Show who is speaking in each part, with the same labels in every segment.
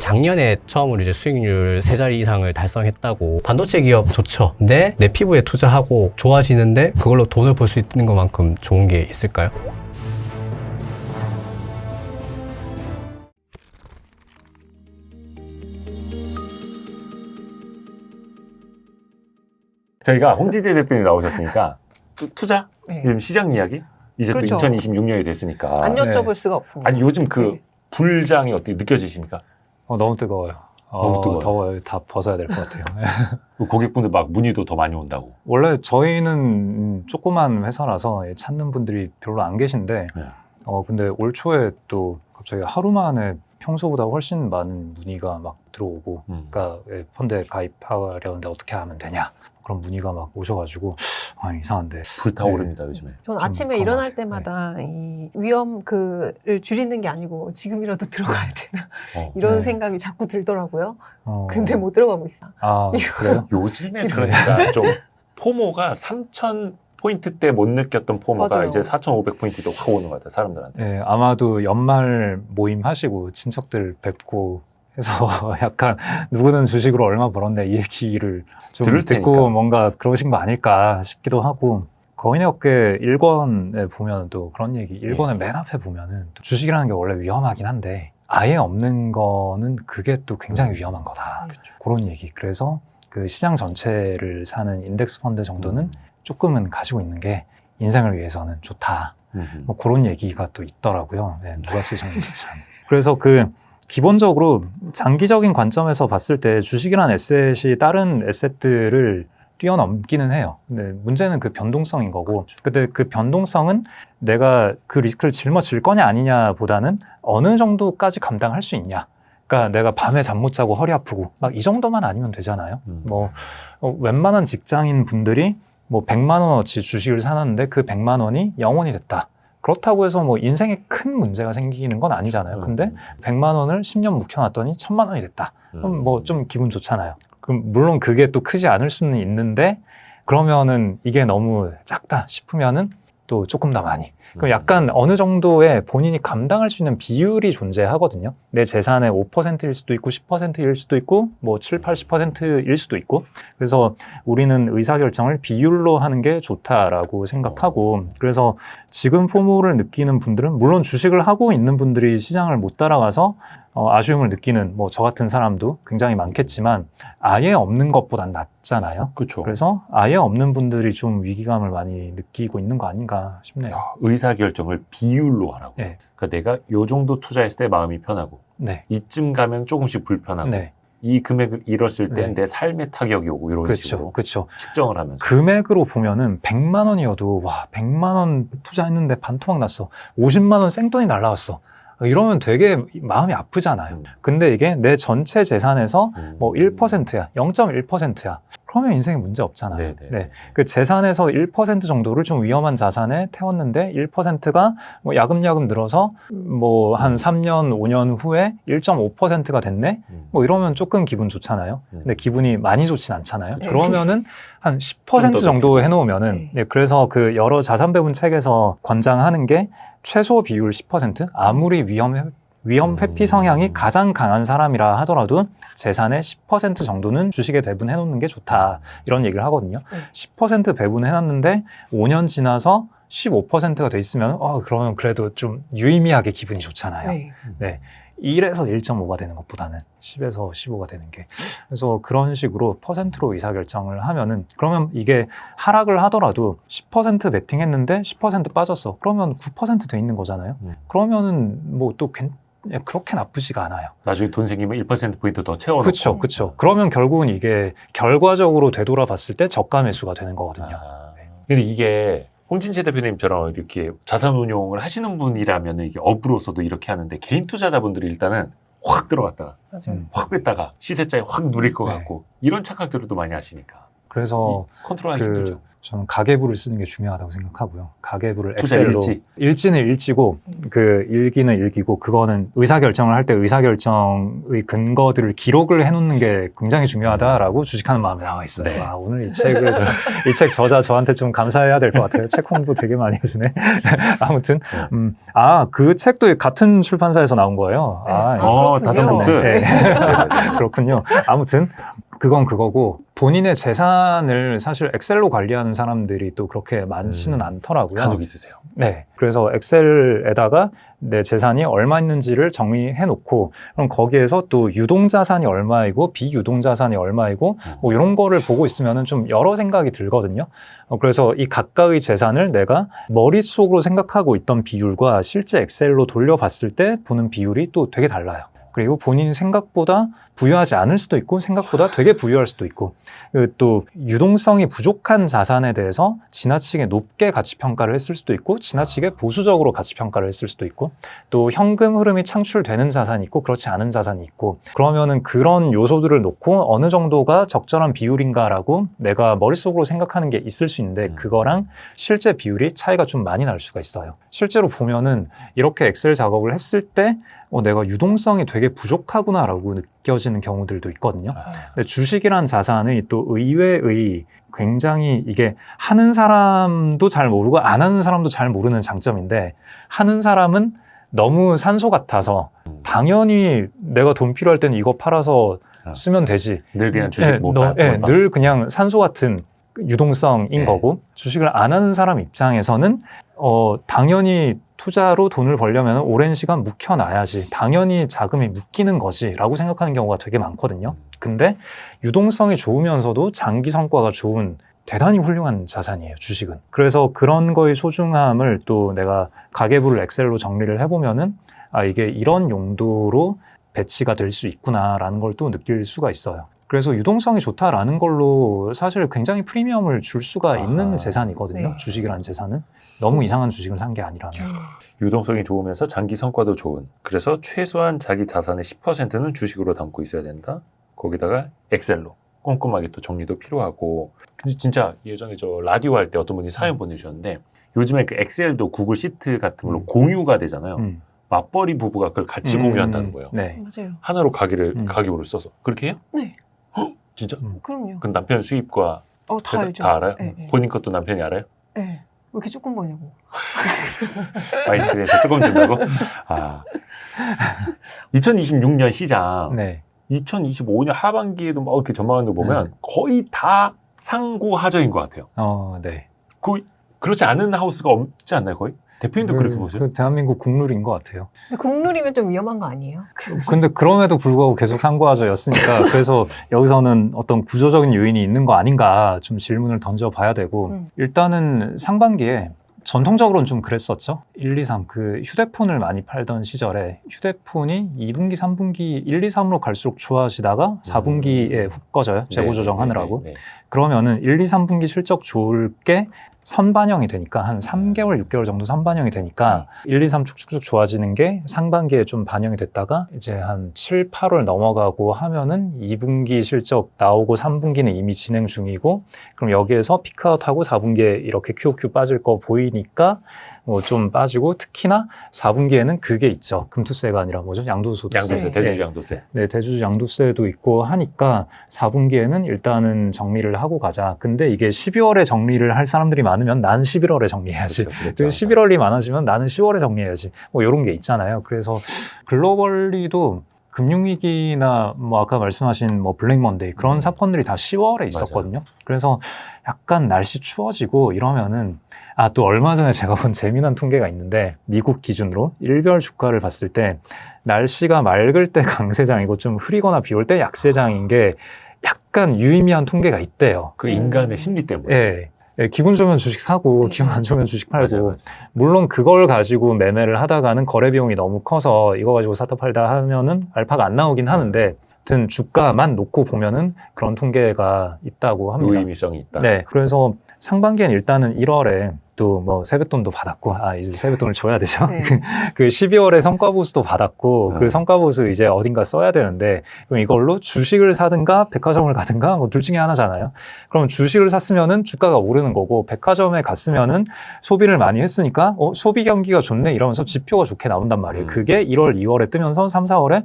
Speaker 1: 작년에 처음으로 이제 수익률 3자리 이상을 달성했다고. 반도체 기업 좋죠. 근데 내 피부에 투자하고 좋아지는데 그걸로 돈을 벌 수 있는 것만큼 좋은 게 있을까요?
Speaker 2: 저희가 홍진태 대표님 나오셨으니까 투자?
Speaker 3: 네.
Speaker 2: 요즘 시장 이야기? 이제
Speaker 3: 그렇죠.
Speaker 2: 또 2026년이 됐으니까.
Speaker 3: 안 여쭤볼 수가 없습니다.
Speaker 2: 아니 요즘 그
Speaker 3: 네.
Speaker 2: 불장이 어떻게 느껴지십니까?
Speaker 4: 너무 뜨거워요.
Speaker 2: 너무 뜨거워요.
Speaker 4: 더워요. 다 벗어야 될 것 같아요.
Speaker 2: 고객분들 막 문의도 더 많이 온다고.
Speaker 4: 원래 저희는 조그만 회사라서 찾는 분들이 별로 안 계신데,
Speaker 2: 네.
Speaker 4: 근데 올 초에 또 갑자기 하루 만에 평소보다 훨씬 많은 문의가 막 들어오고, 그러니까 펀드에 가입하려는데 어떻게 하면 되냐, 그런 문의가 막 오셔가지고 이상한데.
Speaker 2: 불타오릅니다 요즘에.
Speaker 3: 전
Speaker 4: 좀
Speaker 3: 아침에
Speaker 4: 그런 것
Speaker 3: 일어날
Speaker 4: 같아요.
Speaker 3: 때마다 이 위험 를 줄이는 게 아니고 지금이라도 들어가야 되나 이런
Speaker 4: 네.
Speaker 3: 생각이 자꾸 들더라고요.
Speaker 4: 어,
Speaker 3: 근데 못 들어가고 있어.
Speaker 4: 그래요?
Speaker 2: 요즘에 그러니까 좀 포모가 3,000포인트 때 못 느꼈던 포모가
Speaker 3: 맞아요.
Speaker 2: 이제 4,500포인트도 확 오는 것 같아요 사람들한테.
Speaker 4: 네, 아마도 연말 모임 하시고 친척들 뵙고 해서 약간 누구는 주식으로 얼마 벌었네 이 얘기를 좀
Speaker 2: 들을
Speaker 4: 듣고
Speaker 2: 테니까.
Speaker 4: 뭔가 그러신 거 아닐까 싶기도 하고, 거인의 업계 1권에 보면 또 그런 얘기, 1권의 맨 앞에 보면은 또 주식이라는 게 원래 위험하긴 한데 아예 없는 거는 그게 또 굉장히 위험한 거다. 그런 얘기. 그래서 그 시장 전체를 사는 인덱스 펀드 정도는 조금은 가지고 있는 게 인생을 위해서는 좋다. 뭐 그런 얘기가 또 있더라고요. 네, 누가 쓰셨는지 참. 그래서 기본적으로 장기적인 관점에서 봤을 때 주식이란 에셋이 다른 에셋들을 뛰어넘기는 해요. 근데 문제는 그 변동성인 거고, 근데 그 변동성은 내가 그 리스크를 짊어질 거냐 아니냐 보다는 어느 정도까지 감당할 수 있냐. 그러니까 내가 밤에 잠 못 자고 허리 아프고 막 이 정도만 아니면 되잖아요. 웬만한 직장인 분들이 100만 원어치 주식을 사놨는데 그 100만 원이 0원이 됐다. 그렇다고 해서 인생에 큰 문제가 생기는 건 아니잖아요. 근데 100만 원을 10년 묵혀놨더니 1000만 원이 됐다. 그럼 좀 기분 좋잖아요. 그럼 물론 그게 또 크지 않을 수는 있는데, 그러면은 이게 너무 작다 싶으면은 또 조금 더 많이. 그럼 약간 어느 정도의 본인이 감당할 수 있는 비율이 존재하거든요. 내 재산의 5%일 수도 있고 10%일 수도 있고 7, 80%일 수도 있고. 그래서 우리는 의사결정을 비율로 하는 게 좋다라고 생각하고, 그래서 지금 포모를 느끼는 분들은 물론 주식을 하고 있는 분들이 시장을 못 따라가서 아쉬움을 느끼는 저 같은 사람도 굉장히 많겠지만 아예 없는 것보단 낫잖아요.
Speaker 2: 그렇죠.
Speaker 4: 그래서 아예 없는 분들이 좀 위기감을 많이 느끼고 있는 거 아닌가 싶네요.
Speaker 2: 의사결정을 비율로 하라고.
Speaker 4: 네.
Speaker 2: 그러니까 내가 요 정도 투자했을 때 마음이 편하고
Speaker 4: 네.
Speaker 2: 이쯤 가면 조금씩 불편하고
Speaker 4: 네.
Speaker 2: 이 금액을 잃었을 때
Speaker 4: 네.
Speaker 2: 내 삶에 타격이 오고 이런 식으로
Speaker 4: 그렇죠.
Speaker 2: 측정을 하면서.
Speaker 4: 금액으로 보면은 100만 원이어도 100만 원 투자했는데 반토막 났어. 50만 원 생돈이 날라왔어. 이러면 되게 마음이 아프잖아요. 근데 이게 내 전체 재산에서 1%야, 0.1%야. 그러면 인생에 문제 없잖아요. 네. 그 재산에서 1% 정도를 좀 위험한 자산에 태웠는데 1%가 야금야금 늘어서 한 3년, 5년 후에 1.5%가 됐네? 이러면 조금 기분 좋잖아요. 근데 기분이 많이 좋진 않잖아요.
Speaker 3: 네.
Speaker 4: 그러면 한 10% 정도 해놓으면은, 네, 그래서 그 여러 자산 배분 책에서 권장하는 게 최소 비율 10%? 아무리 위험 회피 성향이 가장 강한 사람이라 하더라도 재산의 10% 정도는 주식에 배분해 놓는 게 좋다. 이런 얘기를 하거든요. 10% 배분해 놨는데 5년 지나서 15%가 돼 있으면 그러면 그래도 좀 유의미하게 기분이 좋잖아요.
Speaker 3: 네.
Speaker 4: 네. 1에서 1.5가 되는 것보다는 10에서 15가 되는 게. 그래서 그런 식으로 퍼센트로 의사결정을 하면은, 그러면 이게 하락을 하더라도 10% 베팅했는데 10% 빠졌어. 그러면 9% 돼 있는 거잖아요. 그러면은 또 그렇게 나쁘지가 않아요.
Speaker 2: 나중에 돈 생기면 1%포인트 더 채워놓고.
Speaker 4: 그렇죠. 그러면 결국은 이게 결과적으로 되돌아봤을 때 저가 매수가 되는 거거든요.
Speaker 2: 근데 이게 홍진채 대표님처럼 이렇게 자산 운용을 하시는 분이라면 이게 업으로서도 이렇게 하는데, 개인 투자자분들이 일단은 확 들어갔다가 확 뺐다가 시세짜리 확 누릴 것 같고 이런 착각들을 또 많이 하시니까.
Speaker 4: 그래서
Speaker 2: 컨트롤하기
Speaker 4: 그
Speaker 2: 힘들죠.
Speaker 4: 저는 가계부를 쓰는 게 중요하다고 생각하고요. 가계부를
Speaker 2: 투자
Speaker 4: 엑셀로
Speaker 2: 일지.
Speaker 4: 일지는 일지고 그 일기는 일기고 그거는 의사결정을 할 때 의사결정의 근거들을 기록을 해놓는 게 굉장히 중요하다라고 주식하는 마음에 나와 있어요.
Speaker 2: 네.
Speaker 4: 아, 오늘 이 책을 이 책 저자 저한테 좀 감사해야 될 것 같아요. 책 홍보 되게 많이 해주네. 아무튼 그 책도 같은 출판사에서 나온 거예요.
Speaker 3: 네.
Speaker 4: 아,
Speaker 2: 다성복스.
Speaker 4: 네. 그렇군요. 아무튼 그건 그거고 본인의 재산을 사실 엑셀로 관리하는 사람들이 또 그렇게 많지는 않더라고요.
Speaker 2: 간혹 있으세요.
Speaker 4: 네. 그래서 엑셀에다가 내 재산이 얼마 있는지를 정리해 놓고 그럼 거기에서 또 유동자산이 얼마이고 비유동자산이 얼마이고 뭐 이런 거를 보고 있으면은 좀 여러 생각이 들거든요. 그래서 이 각각의 재산을 내가 머릿속으로 생각하고 있던 비율과 실제 엑셀로 돌려봤을 때 보는 비율이 또 되게 달라요. 그리고 본인 생각보다 부유하지 않을 수도 있고 생각보다 되게 부유할 수도 있고 또 유동성이 부족한 자산에 대해서 지나치게 높게 가치평가를 했을 수도 있고 지나치게 보수적으로 가치평가를 했을 수도 있고 또 현금 흐름이 창출되는 자산이 있고 그렇지 않은 자산이 있고 그러면은 그런 요소들을 놓고 어느 정도가 적절한 비율인가라고 내가 머릿속으로 생각하는 게 있을 수 있는데 그거랑 실제 비율이 차이가 좀 많이 날 수가 있어요. 실제로 보면은 이렇게 엑셀 작업을 했을 때 내가 유동성이 되게 부족하구나라고 느껴지는 경우들도 있거든요. 근데 주식이란 자산이 또 의외의 굉장히 이게 하는 사람도 잘 모르고 안 하는 사람도 잘 모르는 장점인데 하는 사람은 너무 산소 같아서 당연히 내가 돈 필요할 때는 이거 팔아서 쓰면 되지.
Speaker 2: 늘 그냥 주식 못 봐.
Speaker 4: 늘 그냥 산소 같은 유동성인 거고 주식을 안 하는 사람 입장에서는 당연히 투자로 돈을 벌려면 오랜 시간 묵혀놔야지 당연히 자금이 묶이는 거지 라고 생각하는 경우가 되게 많거든요. 근데 유동성이 좋으면서도 장기 성과가 좋은 대단히 훌륭한 자산이에요, 주식은. 그래서 그런 거의 소중함을 또 내가 가계부를 엑셀로 정리를 해보면은 이게 이런 용도로 배치가 될 수 있구나라는 걸 또 느낄 수가 있어요. 그래서 유동성이 좋다라는 걸로 사실 굉장히 프리미엄을 줄 수가 있는 재산이거든요.
Speaker 3: 네.
Speaker 4: 주식이라는 재산은. 너무 이상한 주식을 산 게 아니라면.
Speaker 2: 유동성이 좋으면서 장기 성과도 좋은. 그래서 최소한 자기 자산의 10%는 주식으로 담고 있어야 된다. 거기다가 엑셀로 꼼꼼하게 또 정리도 필요하고. 근데 진짜 예전에 저 라디오 할 때 어떤 분이 사연 보내주셨는데 요즘에 그 엑셀도 구글 시트 같은 걸로 공유가 되잖아요. 맞벌이 부부가 그걸 같이 공유한다는 거예요.
Speaker 4: 네.
Speaker 3: 맞아요.
Speaker 2: 하나로 가계부를 써서. 그렇게 해요?
Speaker 3: 네.
Speaker 2: 진짜?
Speaker 3: 그럼요.
Speaker 2: 그럼 남편 수입과
Speaker 3: 다 알죠.
Speaker 2: 다 알아요?
Speaker 3: 네, 네.
Speaker 2: 본인 것도 남편이 알아요?
Speaker 3: 네. 왜 이렇게 조금 거냐고.
Speaker 2: 마이스트리에서 조금 준다고? 2026년 시장,
Speaker 4: 네.
Speaker 2: 2025년 하반기에도 막 이렇게 전망하는 거 보면 거의 다 상고하저인 것 같아요.
Speaker 4: 네.
Speaker 2: 그렇지 않은 하우스가 없지 않나요, 거의? 대표님도 그렇게 보세요?
Speaker 4: 대한민국 국룰인 것 같아요.
Speaker 3: 근데 국룰이면 좀 위험한 거 아니에요?
Speaker 4: 근데 그럼에도 불구하고 계속 상고하저였으니까 그래서 여기서는 어떤 구조적인 요인이 있는 거 아닌가 좀 질문을 던져봐야 되고 일단은 상반기에 전통적으로는 좀 그랬었죠. 1, 2, 3 그 휴대폰을 많이 팔던 시절에 휴대폰이 2분기, 3분기 1, 2, 3으로 갈수록 좋아지다가 4분기에 훅 꺼져요. 재고 조정하느라고. 그러면은 1, 2, 3분기 실적 좋을 게 선반영이 되니까 한 3개월, 6개월 정도 선반영이 되니까 1, 2, 3 쭉쭉쭉 좋아지는 게 상반기에 좀 반영이 됐다가 이제 한 7, 8월 넘어가고 하면은 2분기 실적 나오고 3분기는 이미 진행 중이고 그럼 여기에서 피크아웃하고 4분기에 이렇게 QOQ 빠질 거 보이니까 좀 빠지고 특히나 4분기에는 그게 있죠. 금투세가 아니라 뭐죠? 양도소득세.
Speaker 2: 양도세, 대주주 양도세.
Speaker 4: 네, 대주주 양도세도 있고 하니까 4분기에는 일단은 정리를 하고 가자. 근데 이게 12월에 정리를 할 사람들이 많으면 나는 11월에 정리해야지.
Speaker 2: 그렇죠.
Speaker 4: 11월이 많아지면 나는 10월에 정리해야지. 뭐 이런 게 있잖아요. 그래서 글로벌리도 금융위기나 뭐 아까 말씀하신 뭐 블랙먼데이 그런 사건들이 다 10월에 있었거든요. 맞아요. 그래서 약간 날씨 추워지고 이러면은 또 얼마 전에 제가 본 재미난 통계가 있는데 미국 기준으로 일별 주가를 봤을 때 날씨가 맑을 때 강세장이고 좀 흐리거나 비 올 때 약세장인 게 약간 유의미한 통계가 있대요.
Speaker 2: 그 인간의 심리 때문에.
Speaker 4: 네. 기분 좋으면 주식 사고 기분 안 좋으면 주식 팔고
Speaker 2: 맞아요.
Speaker 4: 물론 그걸 가지고 매매를 하다가는 거래 비용이 너무 커서 이거 가지고 사다 팔다 하면은 알파가 안 나오긴 하는데 하여튼 주가만 놓고 보면은 그런 통계가 있다고 합니다.
Speaker 2: 유의미성이 있다.
Speaker 4: 네. 그래서 상반기엔 일단은 1월에 또 뭐 세뱃돈도 받았고, 이제 세뱃돈을 줘야 되죠.
Speaker 3: 네.
Speaker 4: 그 12월에 성과보수도 받았고, 그 성과보수 이제 어딘가 써야 되는데, 그럼 이걸로 주식을 사든가 백화점을 가든가 뭐 둘 중에 하나잖아요. 그럼 주식을 샀으면은 주가가 오르는 거고, 백화점에 갔으면은 소비를 많이 했으니까 소비 경기가 좋네 이러면서 지표가 좋게 나온단 말이에요. 그게 1월, 2월에 뜨면서 3, 4월에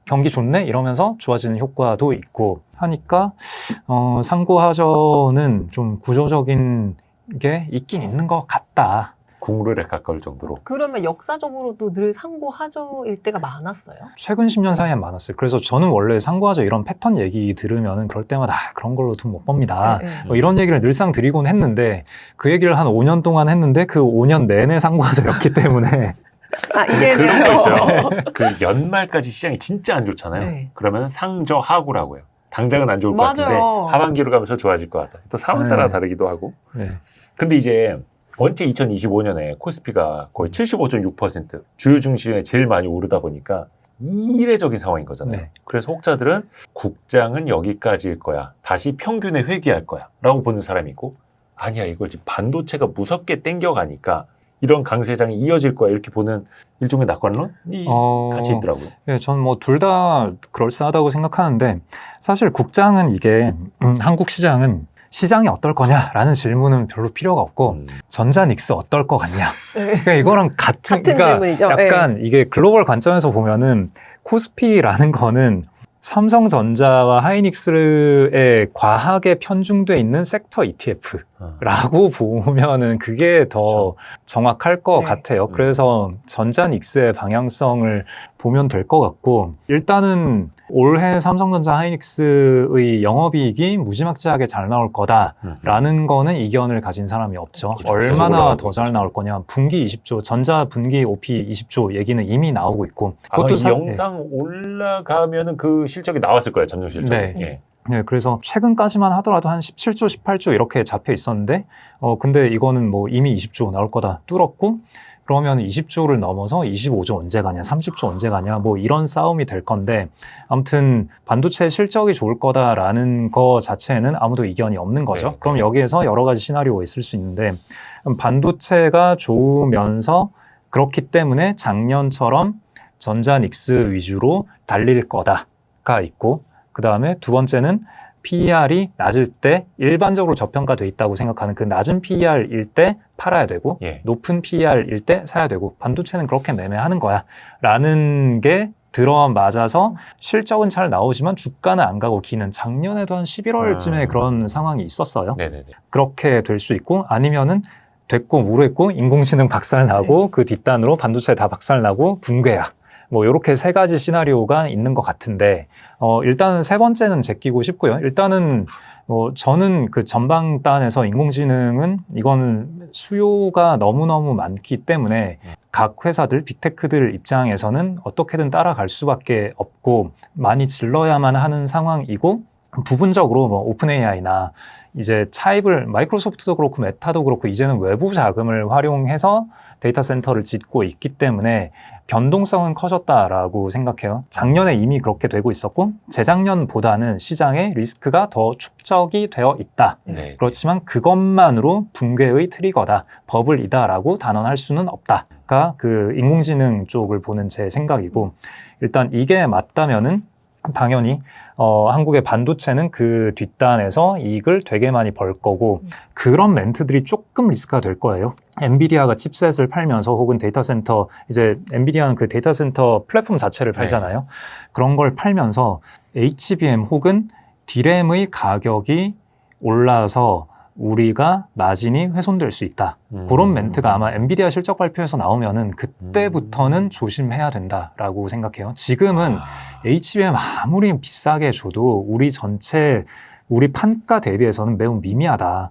Speaker 4: 경기 좋네 이러면서 좋아지는 효과도 있고 하니까 상고하저는 좀 구조적인 게 있긴 있는 것 같다.
Speaker 2: 국룰에 가까울 정도로.
Speaker 3: 그러면 역사적으로도 늘 상고하저일 때가 많았어요?
Speaker 4: 최근 10년 사이엔 많았어요. 그래서 저는 원래 상고하저 이런 패턴 얘기 들으면 그럴 때마다 그런 걸로 돈 못 법니다.
Speaker 3: 네.
Speaker 4: 뭐 이런 얘기를 늘상 드리곤 했는데 그 얘기를 한 5년 동안 했는데 그 5년 내내 상고하저였기 때문에
Speaker 2: 근데 그런 거 있어요.
Speaker 3: 어.
Speaker 2: 그 연말까지 시장이 진짜 안 좋잖아요.
Speaker 3: 네.
Speaker 2: 그러면 상저하고라고 해요. 당장은 안 좋을 것
Speaker 3: 맞아요.
Speaker 2: 같은데 하반기로 가면서 좋아질 것 같다. 또 상황 따라
Speaker 4: 네.
Speaker 2: 다르기도 하고.
Speaker 4: 네.
Speaker 2: 근데 이제 원체 2025년에 코스피가 거의 75.6% 주요 중심에 제일 많이 오르다 보니까 이례적인 상황인 거잖아요.
Speaker 4: 네.
Speaker 2: 그래서 혹자들은 국장은 여기까지일 거야. 다시 평균에 회귀할 거야. 라고 보는 사람이 있고 아니야 이걸 지금 반도체가 무섭게 땡겨가니까 이런 강세장이 이어질 거야. 이렇게 보는 일종의 낙관론이 같이 있더라고요.
Speaker 4: 예, 저는 뭐 둘 다 그럴싸하다고 생각하는데 사실 국장은 이게 한국 시장은 시장이 어떨 거냐라는 질문은 별로 필요가 없고 전자닉스 어떨 것 같냐.
Speaker 3: 네.
Speaker 4: 그러니까 이거랑 같은 그러니까
Speaker 3: 질문이죠.
Speaker 4: 약간 이게 글로벌 관점에서 보면은 코스피라는 거는 삼성전자와 하이닉스에 과하게 편중돼 있는 섹터 ETF라고 보면은 그게 더
Speaker 2: 그쵸.
Speaker 4: 정확할 것
Speaker 3: 네.
Speaker 4: 같아요. 그래서 전자닉스의 방향성을 보면 될 것 같고 일단은 올해 삼성전자 하이닉스의 영업이익이 무지막지하게 잘 나올 거다라는 거는 이견을 가진 사람이 없죠.
Speaker 2: 그쵸.
Speaker 4: 얼마나 더
Speaker 2: 계속
Speaker 4: 잘 나올 거냐. 분기 20조, 전자 분기 OP 20조 얘기는 이미 나오고 있고
Speaker 2: 아마 이
Speaker 4: 사-
Speaker 2: 영상 올라가면은 그 실적이 나왔을 거예요. 전종 실적.
Speaker 4: 네.
Speaker 2: 예.
Speaker 4: 네, 그래서 최근까지만 하더라도 한 17조, 18조 이렇게 잡혀 있었는데, 근데 이거는 뭐 이미 20조 나올 거다 뚫었고, 그러면 20조를 넘어서 25조 언제 가냐, 30조 언제 가냐, 뭐 이런 싸움이 될 건데, 아무튼 반도체 실적이 좋을 거다라는 거 자체에는 아무도 이견이 없는 거죠.
Speaker 2: 네,
Speaker 4: 그럼
Speaker 2: 네.
Speaker 4: 여기에서 여러 가지 시나리오가 있을 수 있는데, 반도체가 좋으면서 그렇기 때문에 작년처럼 전자닉스 위주로 달릴 거다가 있고, 그 다음에 두 번째는 PER이 낮을 때 일반적으로 저평가돼 있다고 생각하는 그 낮은 PER일 때 팔아야 되고
Speaker 2: 예.
Speaker 4: 높은 PER일 때 사야 되고 반도체는 그렇게 매매하는 거야 라는 게 들어맞아서 실적은 잘 나오지만 주가는 안 가고 기는 작년에도 한 11월쯤에 그런 상황이 있었어요.
Speaker 2: 네네네.
Speaker 4: 그렇게 될 수 있고 아니면은 됐고 모르겠고 인공지능 박살나고 그 뒷단으로 반도체 다 박살나고 붕괴야. 뭐 이렇게 세 가지 시나리오가 있는 것 같은데 일단은 세 번째는 제끼고 싶고요. 일단은 저는 그 전방단에서 인공지능은 이거는 수요가 너무너무 많기 때문에 각 회사들, 빅테크들 입장에서는 어떻게든 따라갈 수밖에 없고 많이 질러야만 하는 상황이고 부분적으로 뭐 오픈 AI나 이제 차입을 마이크로소프트도 그렇고 메타도 그렇고 이제는 외부 자금을 활용해서 데이터 센터를 짓고 있기 때문에 변동성은 커졌다라고 생각해요. 작년에 이미 그렇게 되고 있었고 재작년보다는 시장의 리스크가 더 축적이 되어 있다.
Speaker 2: 네.
Speaker 4: 그렇지만 그것만으로 붕괴의 트리거다, 버블이다라고 단언할 수는 없다가 그 인공지능 쪽을 보는 제 생각이고 일단 이게 맞다면은 당연히 한국의 반도체는 그 뒷단에서 이익을 되게 많이 벌 거고 그런 멘트들이 조금 리스크가 될 거예요. 엔비디아가 칩셋을 팔면서 혹은 데이터 센터 이제 엔비디아는 그 데이터 센터 플랫폼 자체를 팔잖아요. 그런 걸 팔면서 HBM 혹은 D램의 가격이 올라서 우리가 마진이 훼손될 수 있다. 그런 멘트가 아마 엔비디아 실적 발표에서 나오면은 그때부터는 조심해야 된다라고 생각해요. 지금은 HBM 아무리 비싸게 줘도 우리 판가 대비해서는 매우 미미하다.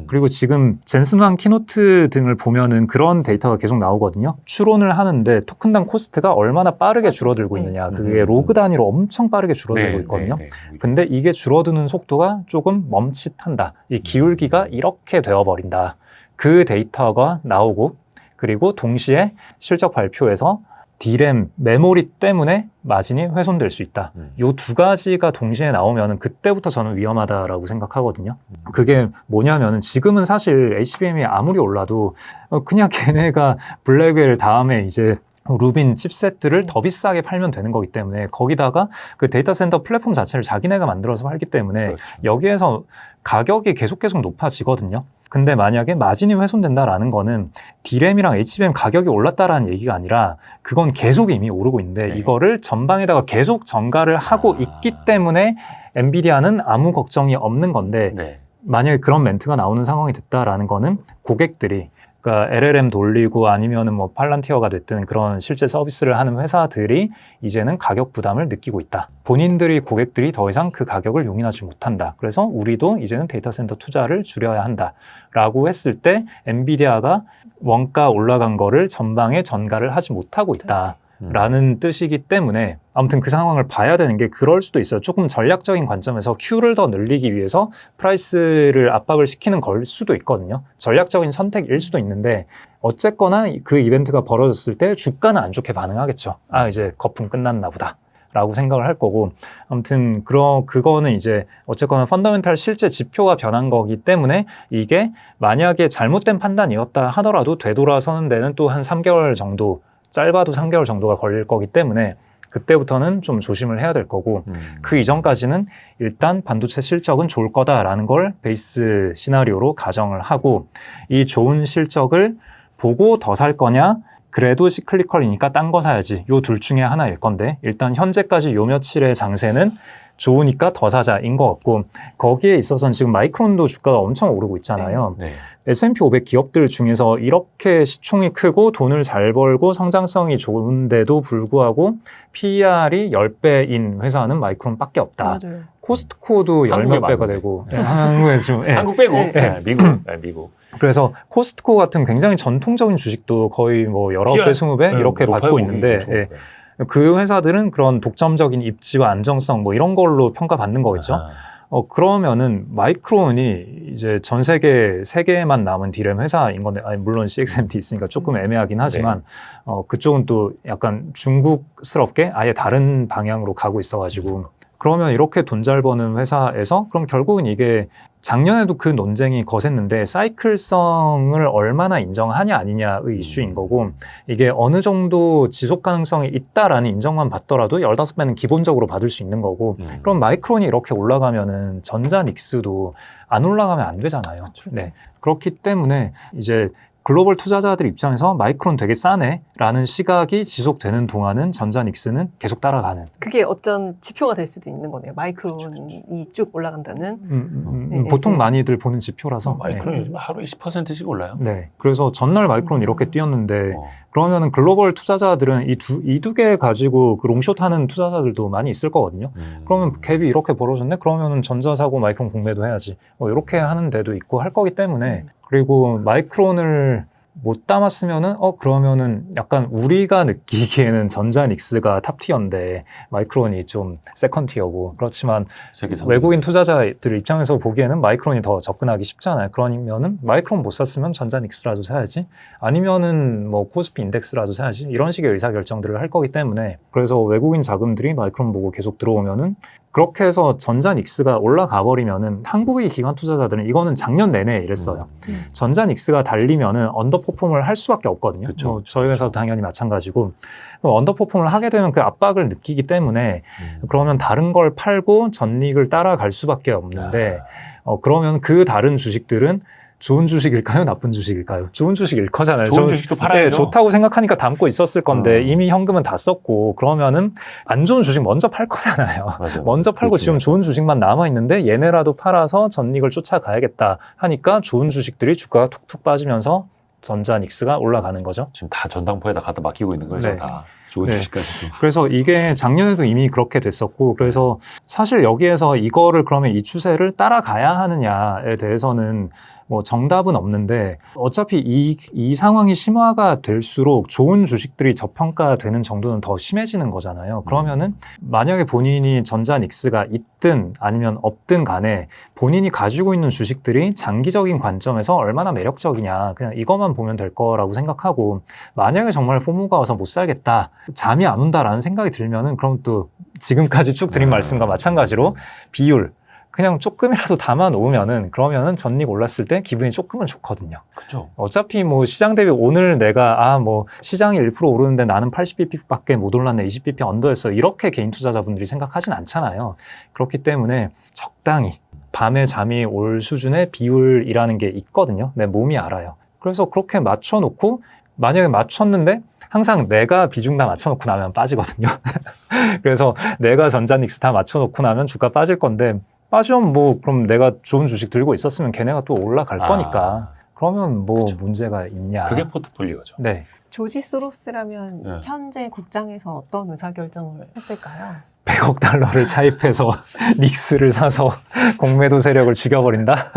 Speaker 4: 그리고 지금 젠슨왕 키노트 등을 보면은 그런 데이터가 계속 나오거든요. 추론을 하는데 토큰당 코스트가 얼마나 빠르게 줄어들고 있느냐. 그게 로그 단위로 엄청 빠르게 줄어들고 있거든요. 근데 이게 줄어드는 속도가 조금 멈칫한다. 이 기울기가 이렇게 되어버린다. 그 데이터가 나오고 그리고 동시에 실적 발표에서 D램, 메모리 때문에 마진이 훼손될 수 있다. 요 두 가지가 동시에 나오면 그때부터 저는 위험하다라고 생각하거든요. 그게 뭐냐면은 지금은 사실 HBM이 아무리 올라도 그냥 걔네가 블랙웰 다음에 이제 루빈 칩셋들을 더 비싸게 팔면 되는 거기 때문에 거기다가 그 데이터 센터 플랫폼 자체를 자기네가 만들어서 팔기 때문에
Speaker 2: 그렇죠.
Speaker 4: 여기에서 가격이 계속 높아지거든요. 근데 만약에 마진이 훼손된다라는 거는 D램이랑 HBM 가격이 올랐다라는 얘기가 아니라 그건 계속 이미 오르고 있는데
Speaker 2: 네.
Speaker 4: 이거를 전방에다가 계속 전가를 하고 있기 때문에 엔비디아는 아무 걱정이 없는 건데
Speaker 2: 네.
Speaker 4: 만약에 그런 멘트가 나오는 상황이 됐다라는 거는 고객들이 그러니까 LLM 돌리고 아니면은 뭐 팔란티어가 됐든 그런 실제 서비스를 하는 회사들이 이제는 가격 부담을 느끼고 있다. 본인들이 고객들이 더 이상 그 가격을 용인하지 못한다. 그래서 우리도 이제는 데이터 센터 투자를 줄여야 한다라고 했을 때 엔비디아가 원가 올라간 거를 전방에 전가를 하지 못하고 있다. 라는 뜻이기 때문에 아무튼 그 상황을 봐야 되는 게 그럴 수도 있어요. 조금 전략적인 관점에서 Q를 더 늘리기 위해서 프라이스를 압박을 시키는 걸 수도 있거든요. 전략적인 선택일 수도 있는데 어쨌거나 그 이벤트가 벌어졌을 때 주가는 안 좋게 반응하겠죠. 아, 이제 거품 끝났나 보다. 라고 생각을 할 거고 아무튼 그거는 이제 어쨌거나 펀더멘탈 실제 지표가 변한 거기 때문에 이게 만약에 잘못된 판단이었다 하더라도 되돌아서는 데는 또 한 3개월 정도 짧아도 3개월 정도가 걸릴 거기 때문에 그때부터는 좀 조심을 해야 될 거고 그 이전까지는 일단 반도체 실적은 좋을 거다라는 걸 베이스 시나리오로 가정을 하고 이 좋은 실적을 보고 더 살 거냐 그래도 시클리컬이니까 딴 거 사야지 요 둘 중에 하나일 건데 일단 현재까지 요 며칠의 장세는 좋으니까 더 사자인 것 같고 거기에 있어서는 지금 마이크론도 주가가 엄청 오르고 있잖아요.
Speaker 2: 네.
Speaker 4: S&P 500 기업들 중에서 이렇게 시총이 크고 돈을 잘 벌고 성장성이 좋은데도 불구하고 PER이 10배인 회사는 마이크론밖에 없다.
Speaker 3: 맞아요.
Speaker 4: 코스트코도
Speaker 2: 한국에
Speaker 4: 10몇 배가
Speaker 2: 많은데.
Speaker 4: 되고 한국에 좀
Speaker 2: 한국 빼고
Speaker 3: 네.
Speaker 2: 미국.
Speaker 4: 그래서 코스트코 같은 굉장히 전통적인 주식도 거의 뭐 19배, 20배 이렇게 받고 있는데 예. 그 회사들은 그런 독점적인 입지와 안정성 뭐 이런 걸로 평가받는 거겠죠. 그러면은 마이크론이 이제 전 세계 3개만 남은 D램 회사인 건데, 아니 물론 CXMT 있으니까 조금 애매하긴 하지만, 그쪽은 또 약간 중국스럽게 아예 다른 방향으로 가고 있어가지고, 그러면 이렇게 돈 잘 버는 회사에서 그럼 결국은 이게 작년에도 그 논쟁이 거셌는데 사이클성을 얼마나 인정하냐 아니냐의 이슈인 거고 이게 어느 정도 지속 가능성이 있다라는 인정만 받더라도 15배는 기본적으로 받을 수 있는 거고 그럼 마이크론이 이렇게 올라가면은 전자 닉스도 안 올라가면 안 되잖아요. 네. 그렇기 때문에 이제 글로벌 투자자들 입장에서 마이크론 되게 싸네 라는 시각이 지속되는 동안은 전자 닉스는 계속 따라가는.
Speaker 3: 그게 어쩐 지표가 될 수도 있는 거네요. 마이크론이 쭉 올라간다는. 네,
Speaker 4: 보통
Speaker 3: 네.
Speaker 4: 많이들 보는 지표라서.
Speaker 2: 마이크론
Speaker 4: 네.
Speaker 2: 요즘 하루에 10%씩 올라요.
Speaker 4: 네. 그래서 전날 마이크론 이렇게 뛰었는데
Speaker 2: 어.
Speaker 4: 그러면은 글로벌 투자자들은 이 두 개 가지고 그 롱숏 하는 투자자들도 많이 있을 거거든요. 그러면 갭이 이렇게 벌어졌네? 그러면은 전자 사고 마이크론 공매도 해야지. 이렇게 하는 데도 있고 할 거기 때문에 그리고 마이크론을 못 담았으면은 그러면은 약간 우리가 느끼기에는 전자 닉스가 탑티어인데 마이크론이 좀 세컨티어고 그렇지만
Speaker 2: 세계
Speaker 4: 외국인 투자자들 입장에서 보기에는 마이크론이 더 접근하기 쉽잖아요. 그러면은 마이크론 못 샀으면 전자 닉스라도 사야지 아니면은 뭐 코스피 인덱스라도 사야지 이런 식의 의사결정들을 할 거기 때문에 그래서 외국인 자금들이 마이크론 보고 계속 들어오면은 그렇게 해서 전자 닉스가 올라가 버리면은 한국의 기관 투자자들은 이거는 작년 내내 이랬어요. 전자 닉스가 달리면은 언더퍼폼을 할 수밖에 없거든요.
Speaker 2: 그쵸.
Speaker 4: 저희 회사도 당연히 마찬가지고 언더퍼폼을 하게 되면 그 압박을 느끼기 때문에 그러면 다른 걸 팔고 전닉을 따라갈 수밖에 없는데 그러면 그 다른 주식들은 좋은 주식일까요? 나쁜 주식일까요? 좋은 주식일 거잖아요.
Speaker 2: 좋은 주식도 팔아야죠.
Speaker 4: 네, 좋다고 생각하니까 담고 있었을 건데 이미 현금은 다 썼고 그러면은 안 좋은 주식 먼저 팔 거잖아요.
Speaker 2: 맞아요.
Speaker 4: 먼저 팔고 지금 좋은 주식만 남아있는데 얘네라도 팔아서 전닉을 쫓아가야겠다 하니까 좋은 주식들이 주가가 툭툭 빠지면서 전자 닉스가 올라가는 거죠.
Speaker 2: 지금 다 전당포에다 갖다 맡기고 있는 거예요.
Speaker 4: 네.
Speaker 2: 다 좋은
Speaker 4: 네.
Speaker 2: 주식까지도.
Speaker 4: 그래서 이게 작년에도 이미 그렇게 됐었고 그래서 사실 여기에서 이거를 그러면 이 추세를 따라가야 하느냐에 대해서는 뭐 정답은 없는데 어차피 이 상황이 심화가 될수록 좋은 주식들이 저평가되는 정도는 더 심해지는 거잖아요. 그러면은 만약에 본인이 전자 닉스가 있든 아니면 없든 간에 본인이 가지고 있는 주식들이 장기적인 관점에서 얼마나 매력적이냐 그냥 이것만 보면 될 거라고 생각하고 만약에 정말 포모가 와서 못 살겠다 잠이 안 온다라는 생각이 들면은 그럼 또 지금까지 쭉 드린 말씀과 마찬가지로 비율 그냥 조금이라도 담아 놓으면은 그러면은 전익 올랐을 때 기분이 조금은 좋거든요.
Speaker 2: 그죠.
Speaker 4: 어차피 뭐 시장 대비 오늘 내가 뭐 시장이 1% 오르는데 나는 80bp밖에 못 올랐네, 20bp 언더였어, 이렇게 개인 투자자분들이 생각하진 않잖아요. 그렇기 때문에 적당히 밤에 잠이 올 수준의 비율이라는 게 있거든요. 내 몸이 알아요. 그래서 그렇게 맞춰놓고 만약에 맞췄는데 항상 내가 비중 다 맞춰놓고 나면 빠지거든요. 그래서 내가 전자닉스 다 맞춰놓고 나면 주가 빠질 건데 빠지면 뭐 그럼 내가 좋은 주식 들고 있었으면 걔네가 또 올라갈 거니까 그러면 뭐
Speaker 2: 그쵸.
Speaker 4: 문제가 있냐.
Speaker 2: 그게 포트폴리오죠.
Speaker 4: 네.
Speaker 3: 조지 소로스라면
Speaker 2: 네.
Speaker 3: 현재 국장에서 어떤 의사결정을 했을까요?
Speaker 4: 100억 달러를 차입해서 닉스를 사서 공매도 세력을 죽여버린다?